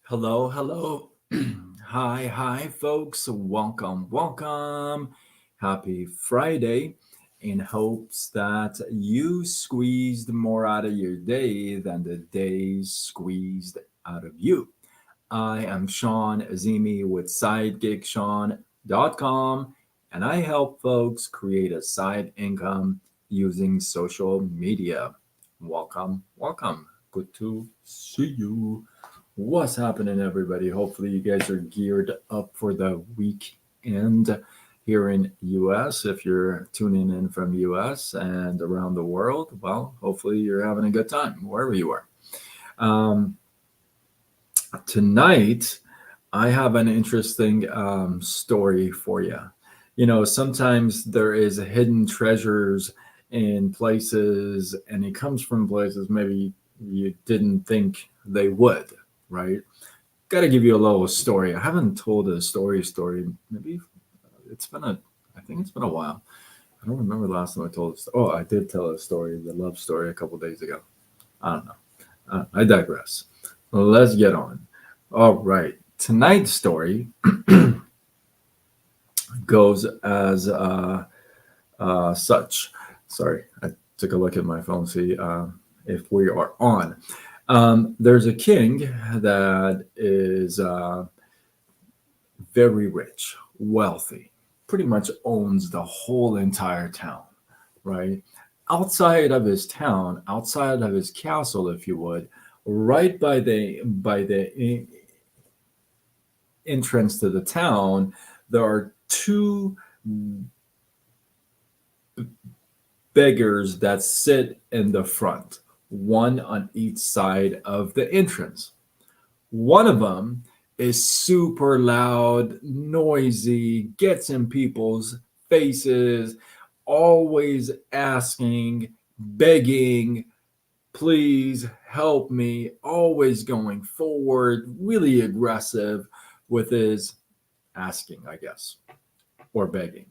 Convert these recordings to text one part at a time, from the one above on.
Hello, hello. Hi, folks. Welcome. Happy Friday. In hopes that you squeezed more out of your day than the day squeezed out of you. I am Sean Azimi with SideGigSean.com, and I help folks create a side income using social media. Welcome. Good to see you. What's happening, everybody? Hopefully, you guys are geared up for the weekend here in US. If you're tuning in from US and around the world, well, hopefully you're having a good time wherever you are. Um, Tonight, I have an interesting story for you. Sometimes there is hidden treasures in places, and it comes from places maybe you didn't think they would, right? Got to give you a little story. I haven't told a story. Maybe it's been a, I think it's been a while. I don't remember the last time I told a story. Oh, I did tell a story, the love story, a couple days ago. I don't know. I digress. Let's get on. All right. Tonight's story goes as such. Sorry, I took a look at my phone, see if we are on. There's a king that is very rich, wealthy, pretty much owns the whole entire town, right? Outside of his town, outside of his castle, if you would, right by the entrance to the town, there are two beggars that sit in the front, one on each side of the entrance. One of them is super loud, noisy, gets in people's faces, always asking, begging, please help me, always going forward, really aggressive with his asking, I guess, or begging.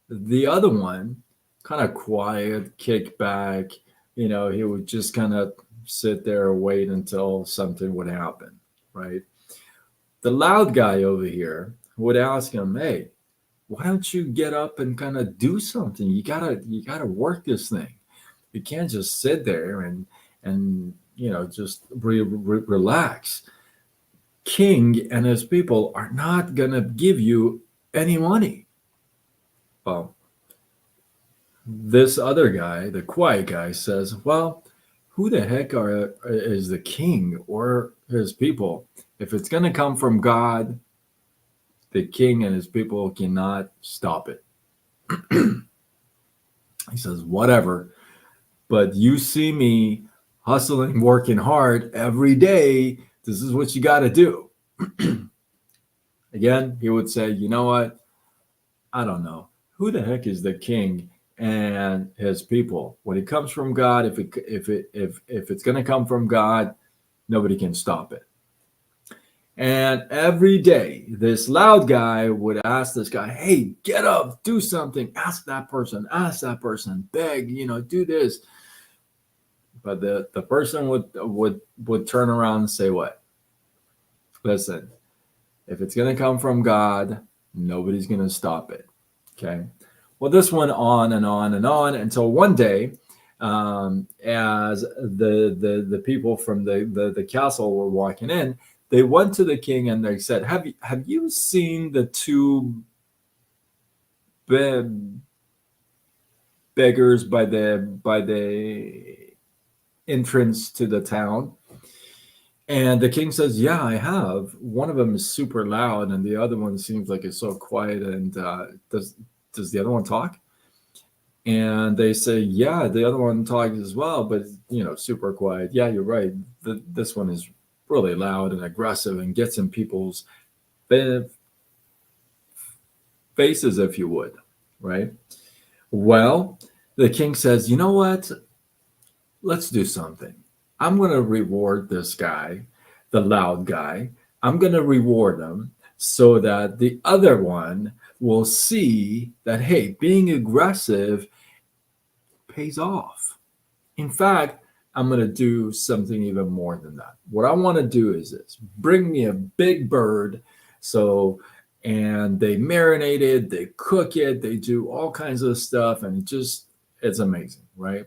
The other one, kind of quiet, kick back, he would just kind of sit there, wait until something would happen, right? The loud guy over here would ask him, hey, why don't you get up and kind of do something? You gotta work this thing. You can't just sit there and just relax. King and his people are not gonna give you any money. Well, this other guy, the quiet guy, says, well, who the heck is the king or his people? If it's going to come from God, the king and his people cannot stop it. He says, whatever, but you see me hustling, working hard every day. This is what you got to do. Again, he would say, you know what? I don't know. Who the heck is the king and his people? When it comes from God, if it's going to come from God, nobody can stop it. And every day, this loud guy would ask this guy, "Hey, get up, do something. Ask that person, beg, do this." But the person would turn around and say, "What? Listen, if it's going to come from God, nobody's going to stop it." Okay. Well, this went on and on and on until one day, as the people from the castle were walking in, they went to the king and they said, "Have you seen the two be- beggars by the entrance to the town?" And the king says, "Yeah, I have. One of them is super loud, and the other one seems like it's so quiet. And does the other one talk?" And they say, "Yeah, the other one talks as well, but super quiet." "Yeah, you're right. This one is really loud and aggressive and gets in people's faces, if you would, right?" Well, the king says, "You know what? Let's do something. I'm going to reward this guy, the loud guy. I'm going to reward him so that the other one will see that, hey, being aggressive pays off. In fact, I'm going to do something even more than that. What I want to do is this: bring me a big bird. So, and they marinate it, they cook it, they do all kinds of stuff, and it's amazing, right?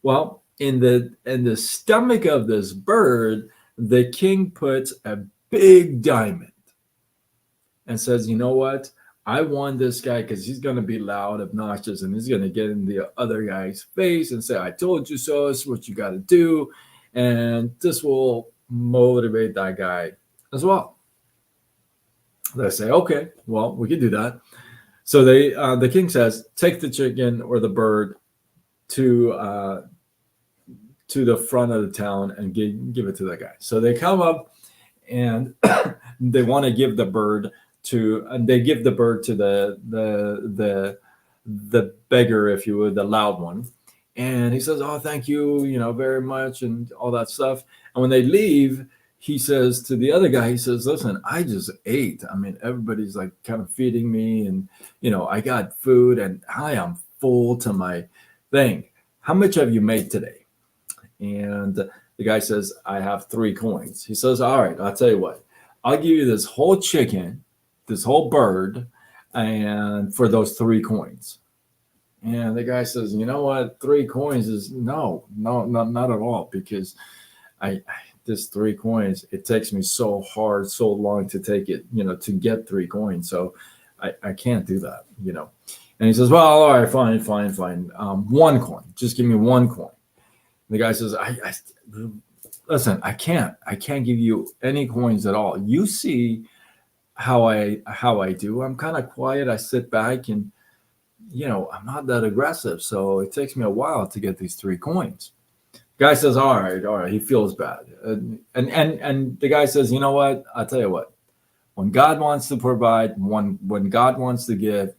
Well, in the stomach of this bird, the king puts a big diamond and says, you know what? I want this guy because he's going to be loud, obnoxious, and he's going to get in the other guy's face and say, I told you so. It's what you got to do. And this will motivate that guy as well. They say, okay, well, we can do that. So the king says, take the chicken or the bird to the front of the town and give it to the guy. So they come up and they want to give the bird and they give the bird to the beggar, if you would, the loud one. And he says, oh, thank you, very much, and all that stuff. And when they leave, he says to the other guy, he says, listen, I just ate. I mean, everybody's like kind of feeding me, and I got food and I am full to my thing. How much have you made today? And the guy says, I have 3 coins. He says, all right, I'll tell you what, I'll give you this whole chicken, this whole bird, and for those 3 coins. And the guy says, you know what, 3 coins is no, not at all, because I this 3 coins, it takes me so hard, so long to take it, to get 3 coins. So I can't do that. And he says, well, all right, fine. 1 coin, just give me 1 coin. The guy says, listen, I can't give you any coins at all. You see how I do. I'm kind of quiet. I sit back and, I'm not that aggressive. So it takes me a while to get these 3 coins. The guy says, all right. He feels bad. And the guy says, you know what? I'll tell you what. When God wants to provide, when God wants to give,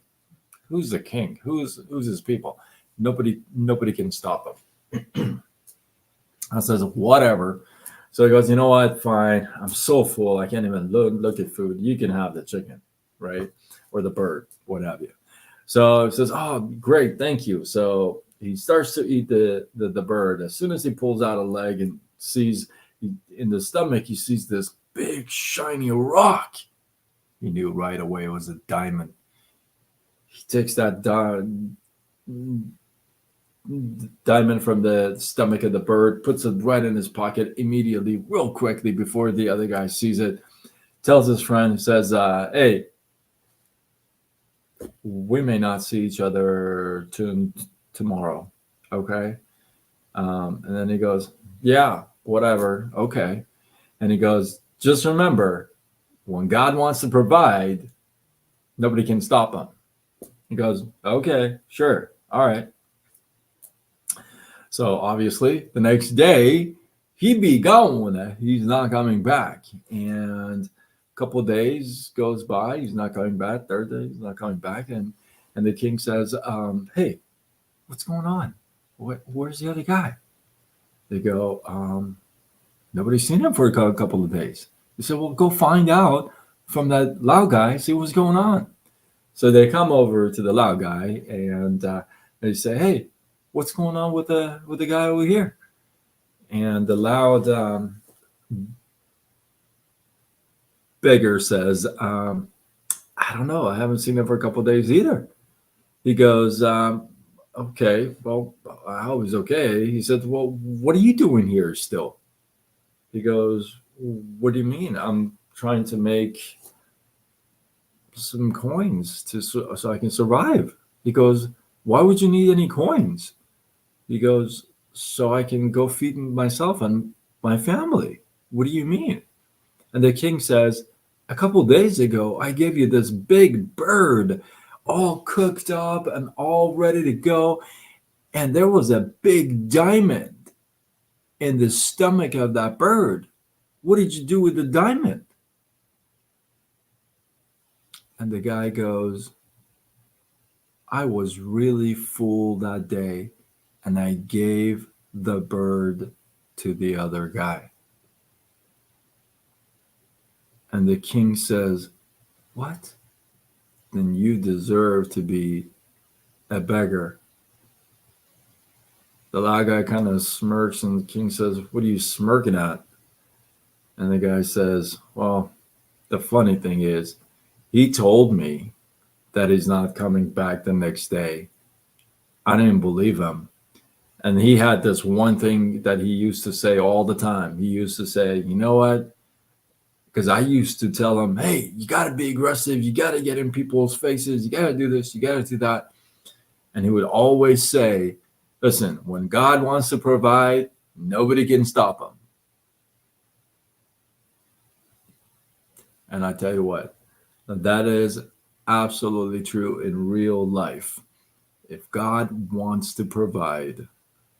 who's the king? Who's his people? Nobody can stop him. I says, whatever. So he goes, you know what? Fine. I'm so full. I can't even look at food. You can have the chicken, right? Or the bird, what have you. So he says, oh, great. Thank you. So he starts to eat the bird. As soon as he pulls out a leg and sees in the stomach, he sees this big, shiny rock. He knew right away it was a diamond. He takes that diamond from the stomach of the bird, puts it right in his pocket immediately, real quickly, before the other guy sees it, tells his friend, says, hey, we may not see each other tomorrow, okay? And then he goes, yeah, whatever, okay. And he goes, just remember, when God wants to provide, nobody can stop him. He goes, okay, sure, all right. So obviously, the next day, he'd be gone. He's not coming back. And a couple of days goes by. He's not coming back. Third day, he's not coming back. And the king says, hey, what's going on? Where's the other guy? They go, nobody's seen him for a couple of days. He said, well, go find out from that loud guy, see what's going on. So they come over to the loud guy and they say, hey, what's going on with the guy over here? And the loud beggar says, I don't know. I haven't seen him for a couple of days either. He goes, okay, well, I was okay. He said, well, what are you doing here still? He goes, what do you mean? I'm trying to make some coins so I can survive. He goes, why would you need any coins? He goes, so I can go feed myself and my family. What do you mean? And the king says, a couple days ago, I gave you this big bird, all cooked up and all ready to go. And there was a big diamond in the stomach of that bird. What did you do with the diamond? And the guy goes, I was really full that day, and I gave the bird to the other guy. And the king says, what? Then you deserve to be a beggar. The loud guy kind of smirks, and the king says, "What are you smirking at?" And the guy says, "Well, the funny thing is, he told me that he's not coming back the next day. I didn't believe him. And he had this one thing that he used to say all the time. He used to say, you know what? Because I used to tell him, hey, you got to be aggressive. You got to get in people's faces. You got to do this. You got to do that." And he would always say, listen, when God wants to provide, nobody can stop him. And I tell you what, that is absolutely true in real life. If God wants to provide,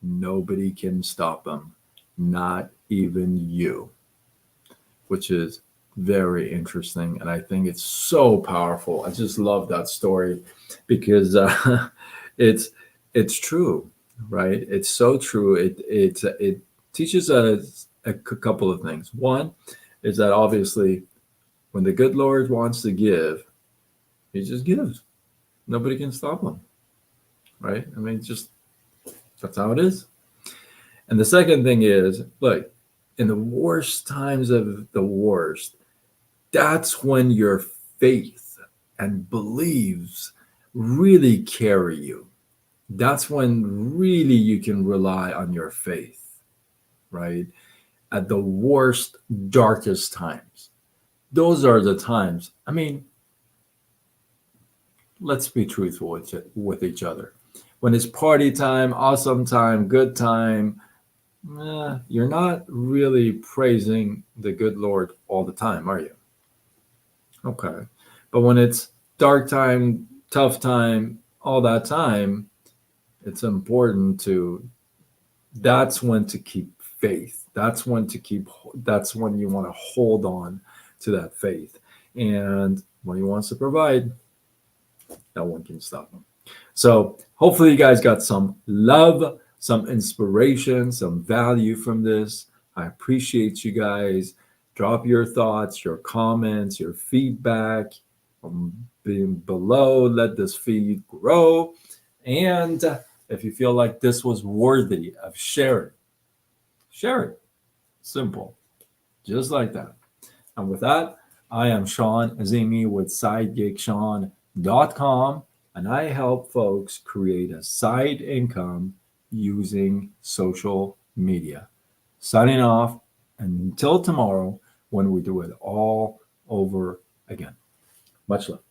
nobody can stop him, not even you, which is very interesting. And I think it's so powerful. I just love that story because it's it's true, right? It's so true. It teaches us a couple of things. One is that obviously when the good Lord wants to give, he just gives. Nobody can stop him, right? I mean, just that's how it is. And the second thing is, look, in the worst times of the worst, that's when your faith and beliefs really carry you. That's when really you can rely on your faith, right? At the worst, darkest times. Those are the times. I mean, let's be truthful with each other. When it's party time, awesome time, good time, you're not really praising the good Lord all the time, are you? Okay. But when it's dark time, tough time, all that time, it's important to, that's when to keep faith. That's when you want to hold on to that faith. And when he wants to provide, no one can stop him. So hopefully you guys got some love, some inspiration, some value from this. I appreciate you guys. Drop your thoughts, your comments, your feedback below. Let this feed grow. And if you feel like this was worthy of sharing, share it. Simple. Just like that. And with that, I am Sean Azimi with SideGigSean.com, and I help folks create a side income using social media. Signing off until tomorrow when we do it all over again. Much love.